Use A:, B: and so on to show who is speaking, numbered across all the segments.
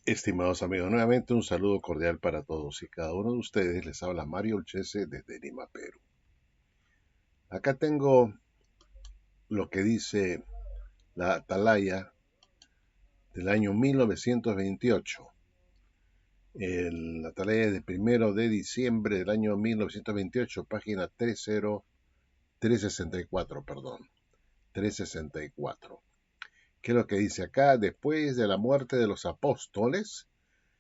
A: Estimados amigos, nuevamente un saludo cordial para todos y cada uno de ustedes. Les habla Mario Olchese desde Lima, Perú. Acá tengo lo que dice la Atalaya del año 1928. La Atalaya del 1 de diciembre del año 1928, página 364, perdón, 364. ¿Qué es lo que dice acá? Después de la muerte de los apóstoles,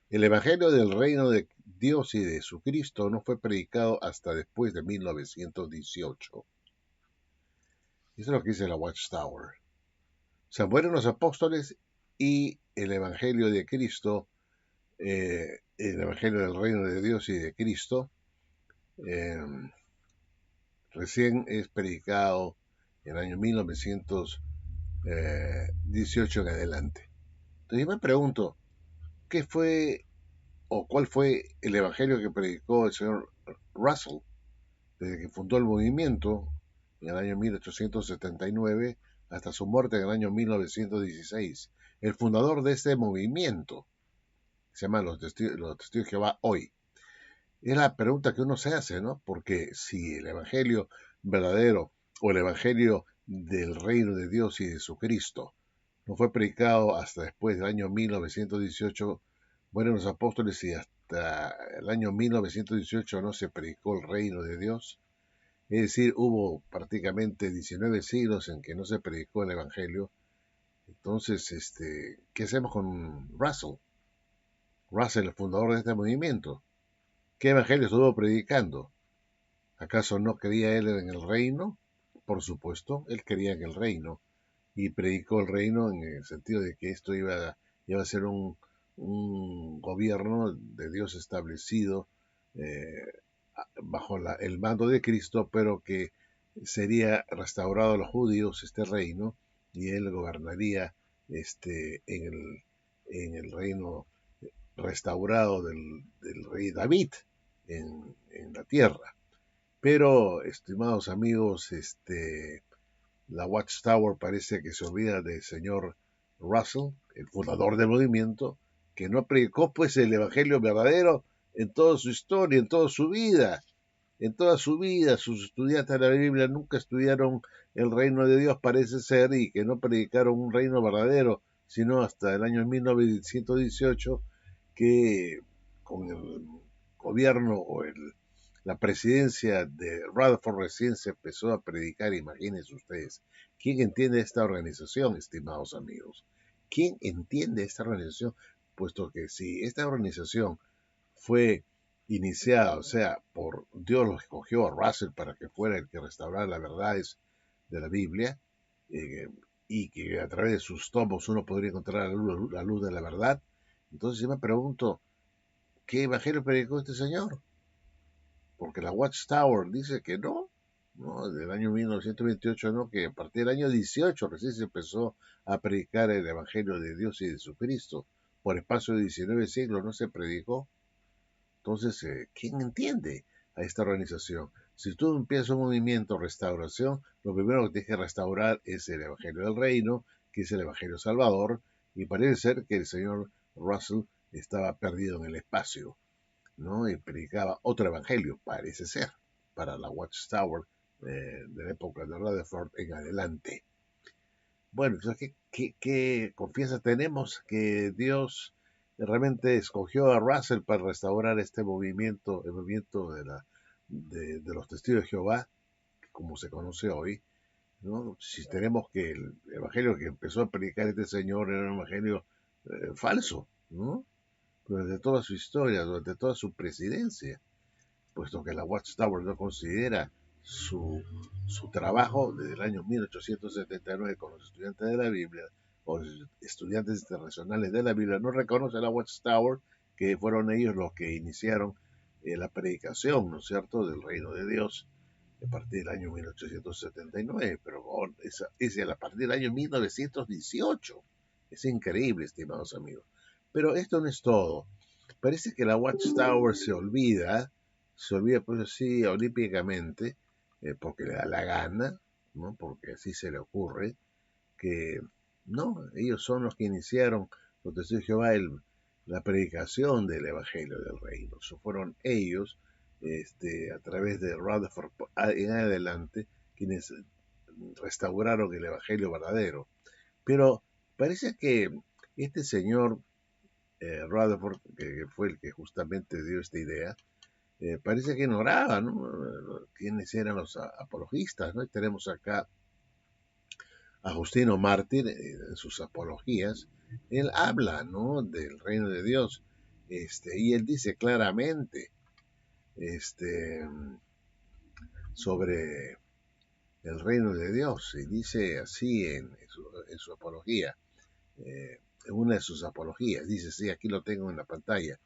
A: el Evangelio del Reino de Dios y de su Cristo no fue predicado hasta después de 1918. Eso es lo que dice la Watchtower. Se mueren los apóstoles y el Evangelio de Cristo, el Evangelio del Reino de Dios y de Cristo, eh, recién es predicado en el año 1918 en adelante. Entonces yo me pregunto, ¿qué fue o cuál fue el Evangelio que predicó el señor Russell desde que fundó el movimiento en el año 1879 hasta su muerte en el año 1916? El fundador de este movimiento se llama los Testigos de Jehová hoy. Es la pregunta que uno se hace, ¿no? Porque si el Evangelio verdadero o el Evangelio del reino de Dios y de su Cristo no fue predicado hasta después del año 1918, mueren los apóstoles y hasta el año 1918 no se predicó el reino de Dios. Es decir, hubo prácticamente 19 siglos en que no se predicó el Evangelio. Entonces, ¿qué hacemos con Russell? Russell, el fundador de este movimiento. ¿Qué Evangelio estuvo predicando? ¿Acaso no creía él en el reino? Por supuesto, él creía en el reino y predicó el reino en el sentido de que esto iba a ser un gobierno de Dios establecido eh, bajo el mando de Cristo, pero que sería restaurado a los judíos este reino y él gobernaría en el reino restaurado del rey David en la tierra. Pero, estimados amigos, la Watchtower parece que se olvida del señor Russell, el fundador del movimiento, que no predicó pues el evangelio verdadero en toda su historia, en toda su vida. En toda su vida, sus estudiantes de la Biblia nunca estudiaron el reino de Dios, parece ser, y que no predicaron un reino verdadero, sino hasta el año 1918, que con el gobierno o la presidencia de Rutherford recién se empezó a predicar. Imagínense ustedes. ¿Quién entiende esta organización, estimados amigos? ¿Quién entiende esta organización? Puesto que si esta organización fue iniciada, o sea, por Dios lo escogió a Russell para que fuera el que restaurara las verdades de la Biblia, eh, y que a través de sus tomos uno podría encontrar la luz de la verdad. Entonces yo me pregunto, ¿qué evangelio predicó este señor? Porque la Watchtower dice que no, ¿no? Del año 1928 no, que a partir del año 18 recién se empezó a predicar el evangelio de Dios y de Jesucristo. Por espacio de 19 siglos no se predicó. Entonces, ¿quién entiende a esta organización? Si tú empiezas un movimiento de restauración, lo primero que tienes que restaurar es el Evangelio del Reino, que es el Evangelio Salvador, y parece ser que el señor Russell estaba perdido en el espacio, ¿no? Y predicaba otro Evangelio, parece ser, para la Watchtower de la época de Rutherford en adelante. Bueno, entonces, ¿qué confianza tenemos que Dios realmente escogió a Russell para restaurar este movimiento, el movimiento de los testigos de Jehová, como se conoce hoy, ¿no? Si tenemos que el evangelio que empezó a predicar este señor era un evangelio falso, ¿no? Durante toda su historia, durante toda su presidencia, puesto que la Watchtower no considera su trabajo desde el año 1879 con los estudiantes de la Biblia o los estudiantes internacionales de la Biblia, no reconoce a la Watchtower, que fueron ellos los que iniciaron la predicación, ¿no es cierto?, del reino de Dios a partir del año 1879, pero es a partir del año 1918. Es increíble, estimados amigos. Pero esto no es todo. Parece que la Watchtower se olvida pues así olímpicamente, porque le da la gana, ¿no? Porque así se le ocurre, que no, ellos son los que iniciaron los testigos de Jehová la predicación del Evangelio del Reino. Eso fueron ellos, a través de Rutherford en adelante, quienes restauraron el Evangelio verdadero. Pero parece que este señor Rutherford, que fue el que justamente dio esta idea, parece que ignoraba, ¿no?, quiénes eran los apologistas, ¿no? Y tenemos acá a Justino Mártir en sus apologías. Él habla, ¿no?, del reino de Dios, y él dice claramente, este, sobre el reino de Dios, y dice así en su apología, en una de sus apologías, dice, sí, aquí lo tengo en la pantalla: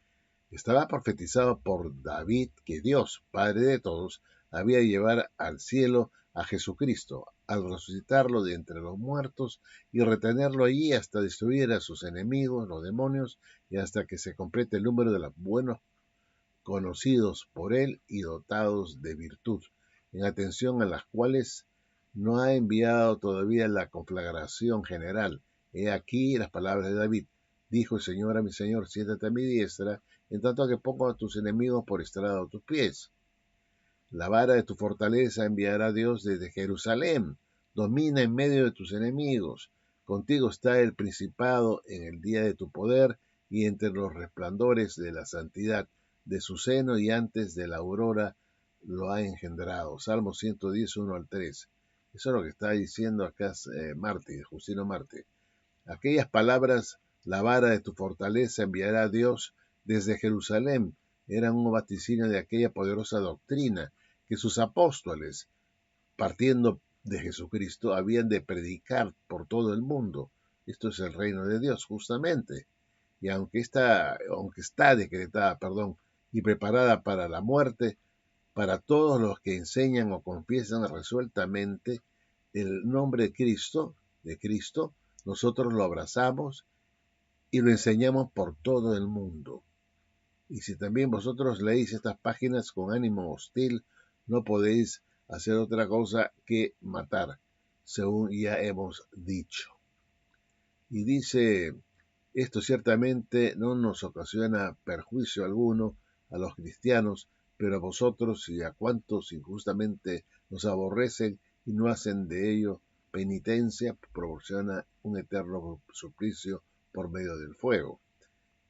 A: estaba profetizado por David que Dios, Padre de todos, había de llevar al cielo a Jesucristo, al resucitarlo de entre los muertos y retenerlo allí hasta destruir a sus enemigos, los demonios, y hasta que se complete el número de los buenos conocidos por él y dotados de virtud, en atención a las cuales no ha enviado todavía la conflagración general. He aquí las palabras de David: dijo el Señor a mi Señor, siéntate a mi diestra, en tanto que pongo a tus enemigos por estrado de tus pies. La vara de tu fortaleza enviará Dios desde Jerusalén. Domina en medio de tus enemigos. Contigo está el principado en el día de tu poder y entre los resplandores de la santidad de su seno, y antes de la aurora lo ha engendrado. Salmo 110, 1 al 3. Eso es lo que está diciendo acá Justino Marte. Aquellas palabras, la vara de tu fortaleza enviará Dios desde Jerusalén, eran un vaticinio de aquella poderosa doctrina que sus apóstoles, partiendo de Jesucristo, habían de predicar por todo el mundo. Esto es el reino de Dios, justamente. Y aunque está decretada, y preparada para la muerte, para todos los que enseñan o confiesan resueltamente el nombre de Cristo, nosotros lo abrazamos y lo enseñamos por todo el mundo. Y si también vosotros leéis estas páginas con ánimo hostil, no podéis hacer otra cosa que matar, según ya hemos dicho. Y dice, esto ciertamente no nos ocasiona perjuicio alguno a los cristianos, pero a vosotros y a cuantos injustamente nos aborrecen y no hacen de ello penitencia, proporciona un eterno suplicio por medio del fuego.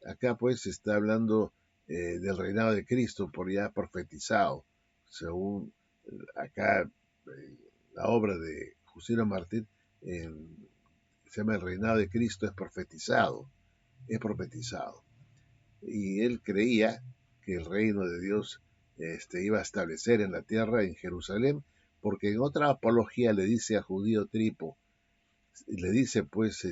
A: Acá pues se está hablando del reinado de Cristo por ya profetizado, según acá la obra de Justino Mártir, se llama El reinado de Cristo es profetizado. Y él creía que el reino de Dios iba a establecer en la tierra, en Jerusalén, porque en otra apología le dice a Judío Tripo, le dice pues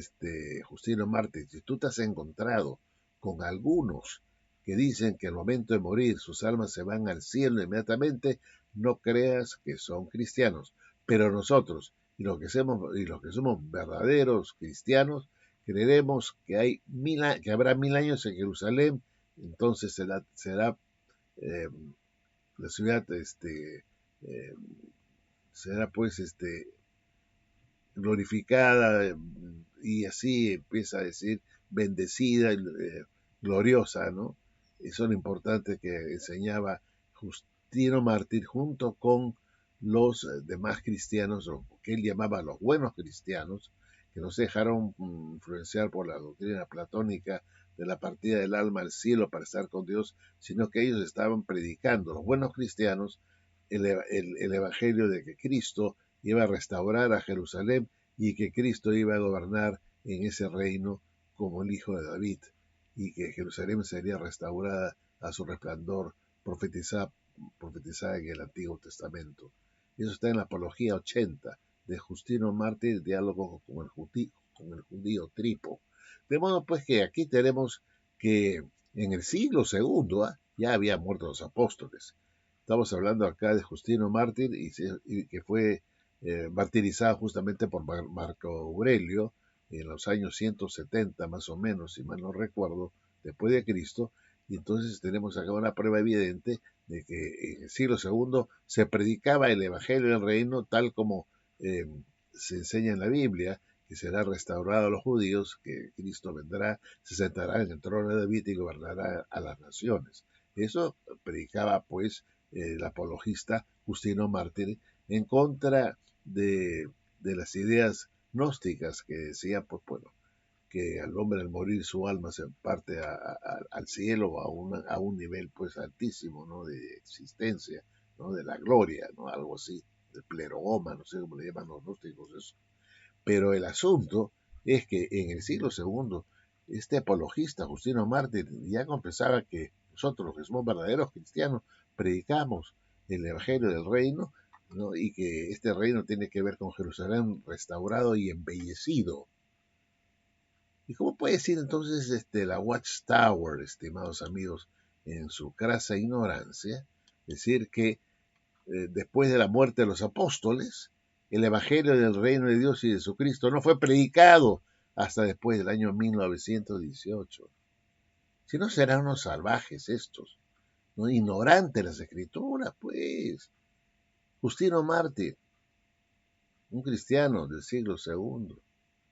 A: Justino Mártir, si tú te has encontrado con algunos que dicen que al momento de morir sus almas se van al cielo inmediatamente, no creas que son cristianos. Pero nosotros, y los que somos verdaderos cristianos, creeremos que habrá 1000 años en Jerusalén, entonces será la ciudad, eh, será pues glorificada, y así empieza a decir bendecida, gloriosa, ¿no? Eso es lo importante que enseñaba Justino Mártir junto con los demás cristianos, o que él llamaba los buenos cristianos, que no se dejaron influenciar por la doctrina platónica de la partida del alma al cielo para estar con Dios, sino que ellos estaban predicando, los buenos cristianos, el evangelio de que Cristo iba a restaurar a Jerusalén y que Cristo iba a gobernar en ese reino como el hijo de David, y que Jerusalén sería restaurada a su resplandor profetizada, en el Antiguo Testamento. Eso está en la Apología 80 de Justino Mártir, diálogo con el judío Tripo. De modo pues que aquí tenemos que en el siglo segundo ya habían muerto los apóstoles. Estamos hablando acá de Justino Mártir, y que fue martirizado justamente por Marco Aurelio en los años 170 más o menos, si mal no recuerdo, después de Cristo. Y entonces tenemos acá una prueba evidente de que en el siglo segundo se predicaba el Evangelio del Reino tal como se enseña en la Biblia, que será restaurado a los judíos, que Cristo vendrá, se sentará en el trono de David y gobernará a las naciones. Eso predicaba pues el apologista Justino Mártir en contra de las ideas gnósticas que decía, pues bueno, que al hombre al morir su alma se parte al cielo a un nivel pues altísimo, ¿no? De existencia, ¿no? De la gloria, ¿no? Algo así, del pleroma, no sé cómo le llaman los gnósticos eso. Pero el asunto es que en el siglo segundo, este apologista, Justino Mártir, ya confesaba que nosotros, los que somos verdaderos cristianos, predicamos el Evangelio del Reino, ¿no? Y que este reino tiene que ver con Jerusalén restaurado y embellecido. ¿Y cómo puede decir entonces la Watchtower, estimados amigos, en su crasa ignorancia, decir que después de la muerte de los apóstoles, el Evangelio del Reino de Dios y de Jesucristo no fue predicado hasta después del año 1918? Si no, serán unos salvajes estos, ¿no? Ignorantes de las escrituras, pues. Justino Mártir, un cristiano del siglo segundo,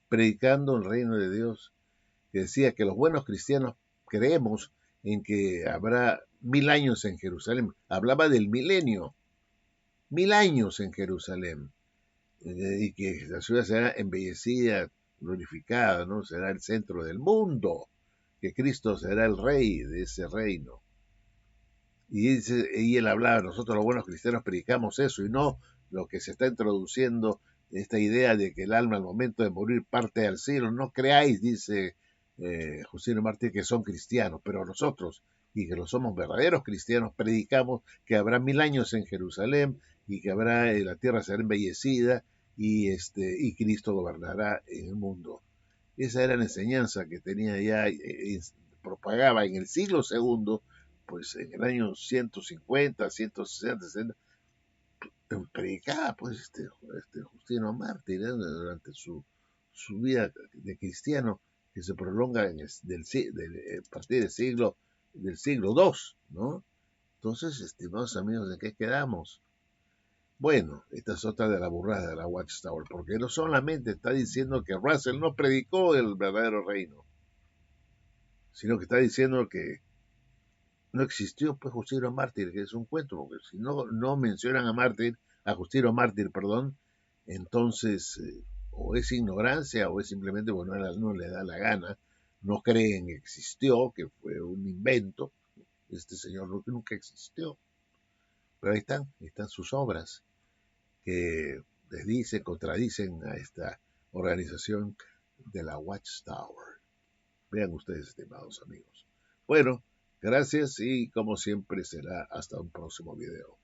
A: predicando el reino de Dios, que decía que los buenos cristianos creemos en que habrá 1000 años en Jerusalén. Hablaba del milenio, 1000 años en Jerusalén, y que la ciudad será embellecida, glorificada, ¿no? Será el centro del mundo, que Cristo será el rey de ese reino. Y él hablaba, nosotros los buenos cristianos predicamos eso y no lo que se está introduciendo, esta idea de que el alma al momento de morir parte al cielo. No creáis, dice Justino Martí, que son cristianos, pero nosotros, y que lo somos verdaderos cristianos, predicamos que habrá 1000 años en Jerusalén y que habrá la tierra será embellecida y Cristo gobernará en el mundo. Esa era la enseñanza que tenía ya, propagaba en el siglo segundo, pues en el año 150, 160, 60, predicaba pues Justino Mártir, durante su vida de cristiano, que se prolonga a partir del siglo II, ¿no? Entonces, estimados amigos, ¿de qué quedamos? Bueno, esta es otra de la burrada de la Watchtower, porque no solamente está diciendo que Russell no predicó el verdadero reino, sino que está diciendo que no existió pues Justino Mártir, que es un cuento, porque si no mencionan a Justino Mártir, perdón, entonces o es ignorancia o es simplemente, bueno, no le da la gana, no creen que existió, que fue un invento, este señor nunca existió. Pero ahí están sus obras que desdicen, contradicen a esta organización de la Watchtower. Vean ustedes, estimados amigos. Bueno, gracias y como siempre será hasta un próximo video.